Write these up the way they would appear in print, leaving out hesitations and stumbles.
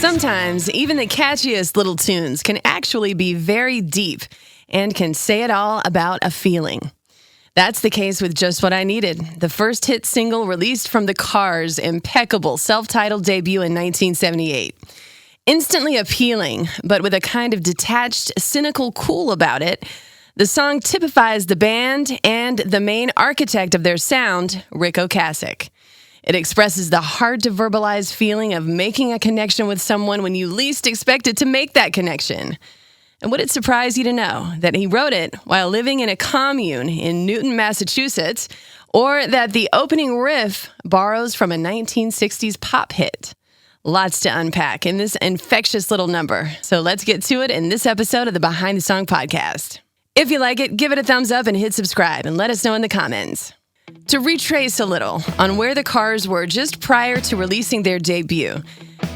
Sometimes, even the catchiest little tunes can actually be very deep and can say it all about a feeling. That's the case with Just What I Needed, the first hit single released from the Cars' impeccable self-titled debut in 1978. Instantly appealing, but with a kind of detached, cynical cool about it, the song typifies the band and the main architect of their sound, Rick Ocasek. It expresses the hard-to-verbalize feeling of making a connection with someone when you least expected to make that connection. And would it surprise you to know that he wrote it while living in a commune in Newton, Massachusetts, or that the opening riff borrows from a 1960s pop hit? Lots to unpack in this infectious little number, so let's get to it in this episode of the Behind the Song podcast. If you like it, give it a thumbs up and hit subscribe, and let us know in the comments. To retrace a little on where the Cars were just prior to releasing their debut,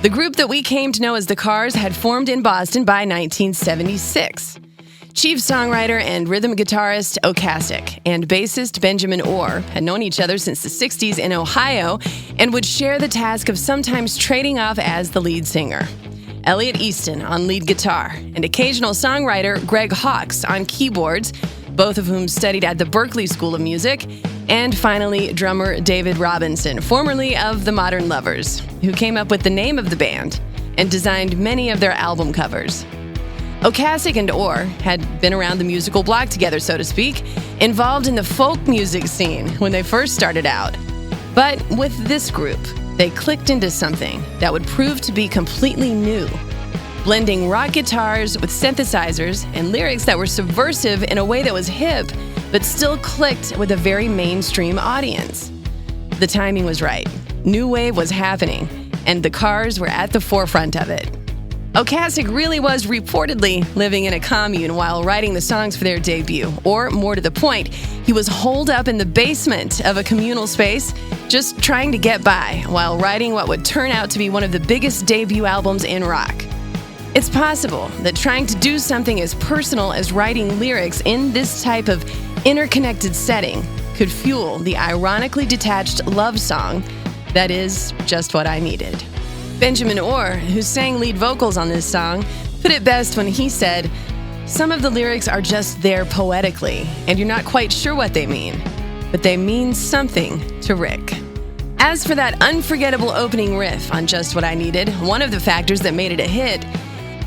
the group that we came to know as the Cars had formed in Boston by 1976. Chief songwriter and rhythm guitarist Ocasek and bassist Benjamin Orr had known each other since the 60s in Ohio and would share the task of sometimes trading off as the lead singer. Elliot Easton on lead guitar and occasional songwriter Greg Hawkes on keyboards, both of whom studied at the Berklee School of Music, and finally, drummer David Robinson, formerly of the Modern Lovers, who came up with the name of the band and designed many of their album covers. Ocasek and Orr had been around the musical block together, so to speak, involved in the folk music scene when they first started out. But with this group, they clicked into something that would prove to be completely new, blending rock guitars with synthesizers and lyrics that were subversive in a way that was hip, but still clicked with a very mainstream audience. The timing was right. New wave was happening, and the Cars were at the forefront of it. Ocasek really was reportedly living in a commune while writing the songs for their debut, or more to the point, he was holed up in the basement of a communal space, just trying to get by while writing what would turn out to be one of the biggest debut albums in rock. It's possible that trying to do something as personal as writing lyrics in this type of interconnected setting could fuel the ironically detached love song that is Just What I Needed. Benjamin Orr, who sang lead vocals on this song, put it best when he said, "Some of the lyrics are just there poetically, and you're not quite sure what they mean, but they mean something to Rick." As for that unforgettable opening riff on Just What I Needed, one of the factors that made it a hit,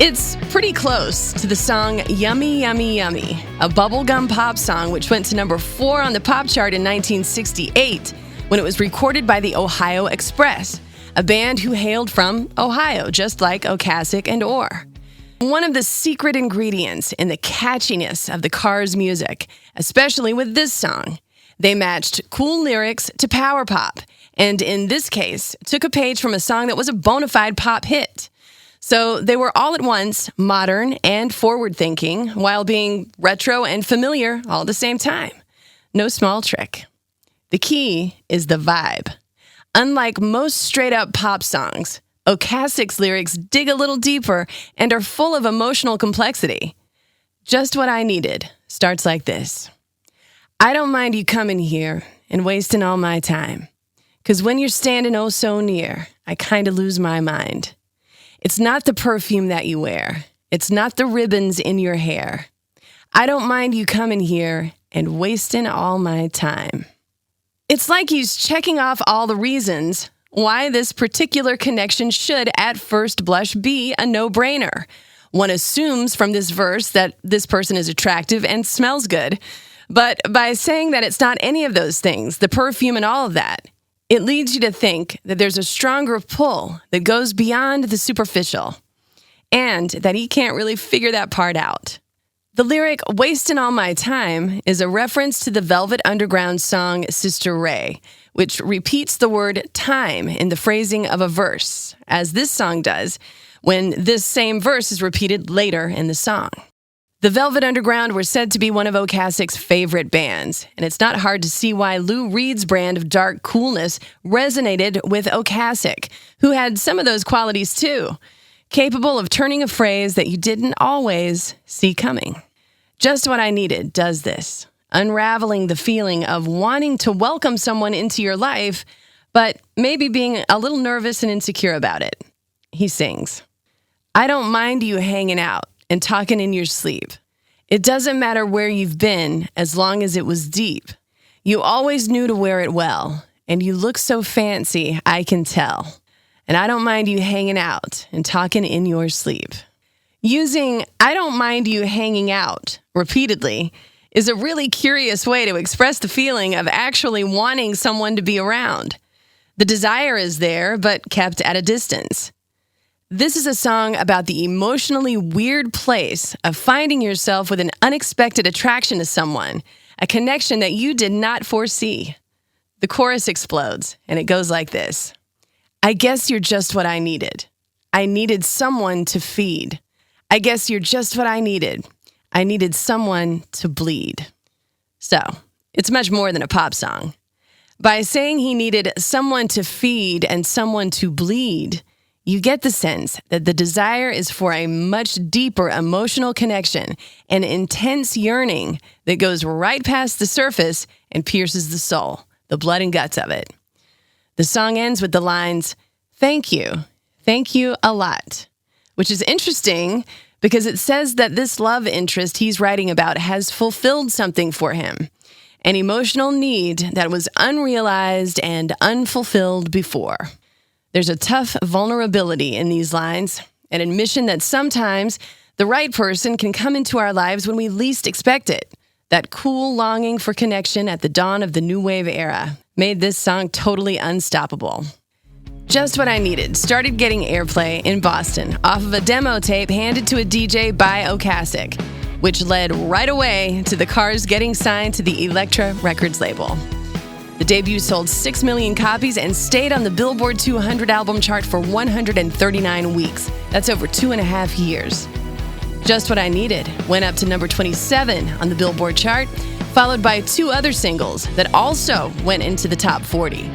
it's pretty close to the song Yummy, Yummy, Yummy, a bubblegum pop song which went to number 4 on the pop chart in 1968 when it was recorded by the Ohio Express, a band who hailed from Ohio, just like Ocasek and Orr. One of the secret ingredients in the catchiness of the Cars' music, especially with this song, they matched cool lyrics to power pop, and in this case, took a page from a song that was a bona fide pop hit. So they were all at once modern and forward-thinking while being retro and familiar all at the same time. No small trick. The key is the vibe. Unlike most straight-up pop songs, Ocasek's lyrics dig a little deeper and are full of emotional complexity. Just What I Needed starts like this. "I don't mind you coming here and wasting all my time, 'cause when you're standing oh so near, I kinda lose my mind. It's not the perfume that you wear. It's not the ribbons in your hair. I don't mind you coming here and wasting all my time." It's like he's checking off all the reasons why this particular connection should, at first blush, be a no-brainer. One assumes from this verse that this person is attractive and smells good. But by saying that it's not any of those things, the perfume and all of that, it leads you to think that there's a stronger pull that goes beyond the superficial, and that he can't really figure that part out. The lyric, "Wasting All My Time," is a reference to the Velvet Underground song Sister Ray, which repeats the word time in the phrasing of a verse, as this song does, when this same verse is repeated later in the song. The Velvet Underground were said to be one of Ocasek's favorite bands, and it's not hard to see why Lou Reed's brand of dark coolness resonated with Ocasek, who had some of those qualities too, capable of turning a phrase that you didn't always see coming. Just What I Needed does this, unraveling the feeling of wanting to welcome someone into your life, but maybe being a little nervous and insecure about it. He sings, I don't mind you hanging out and talking in your sleep. It doesn't matter where you've been as long as it was deep. You always knew to wear it well, and you look so fancy, I can tell. And I don't mind you hanging out and talking in your sleep. Using I don't mind you hanging out repeatedly is a really curious way to express the feeling of actually wanting someone to be around. The desire is there, but kept at a distance. This is a song about the emotionally weird place of finding yourself with an unexpected attraction to someone, a connection that you did not foresee. The chorus explodes, and it goes like this. I guess you're just what I needed. I needed someone to feed. I guess you're just what I needed. I needed someone to bleed. So, it's much more than a pop song. By saying he needed someone to feed and someone to bleed, you get the sense that the desire is for a much deeper emotional connection, an intense yearning that goes right past the surface and pierces the soul, the blood and guts of it. The song ends with the lines, thank you a lot, which is interesting because it says that this love interest he's writing about has fulfilled something for him, an emotional need that was unrealized and unfulfilled before. There's a tough vulnerability in these lines, an admission that sometimes the right person can come into our lives when we least expect it. That cool longing for connection at the dawn of the new wave era made this song totally unstoppable. Just What I Needed started getting airplay in Boston off of a demo tape handed to a DJ by Ocasek, which led right away to the Cars getting signed to the Elektra Records label. The debut sold 6 million copies and stayed on the Billboard 200 album chart for 139 weeks. That's over 2.5 years. Just What I Needed went up to number 27 on the Billboard chart, followed by 2 other singles that also went into the top 40.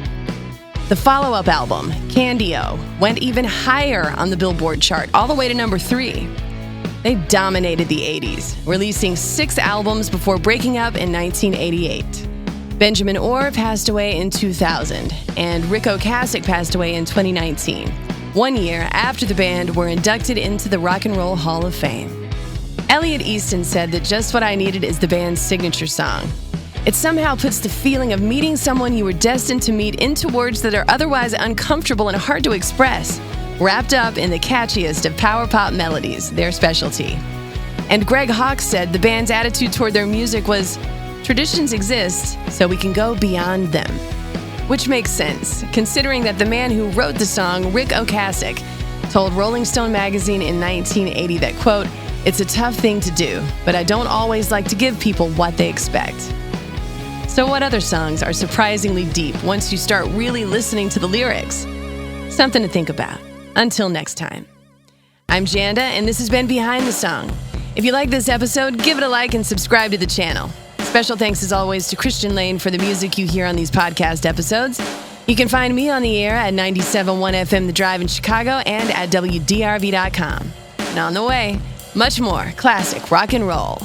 The follow-up album, Candy-O, went even higher on the Billboard chart, all the way to number 3. They dominated the 80s, releasing 6 albums before breaking up in 1988. Benjamin Orr passed away in 2000, and Rick Ocasek passed away in 2019, 1 year after the band were inducted into the Rock and Roll Hall of Fame. Elliot Easton said that Just What I Needed is the band's signature song. It somehow puts the feeling of meeting someone you were destined to meet into words that are otherwise uncomfortable and hard to express, wrapped up in the catchiest of power pop melodies, their specialty. And Greg Hawkes said the band's attitude toward their music was, traditions exist, so we can go beyond them. Which makes sense, considering that the man who wrote the song, Rick Ocasek, told Rolling Stone magazine in 1980 that, quote, it's a tough thing to do, but I don't always like to give people what they expect. So what other songs are surprisingly deep once you start really listening to the lyrics? Something to think about. Until next time. I'm Janda, and this has been Behind the Song. If you like this episode, give it a like and subscribe to the channel. Special thanks as always to Christian Lane for the music you hear on these podcast episodes. You can find me on the air at 97.1 FM The Drive in Chicago and at WDRV.com. And on the way, much more classic rock and roll.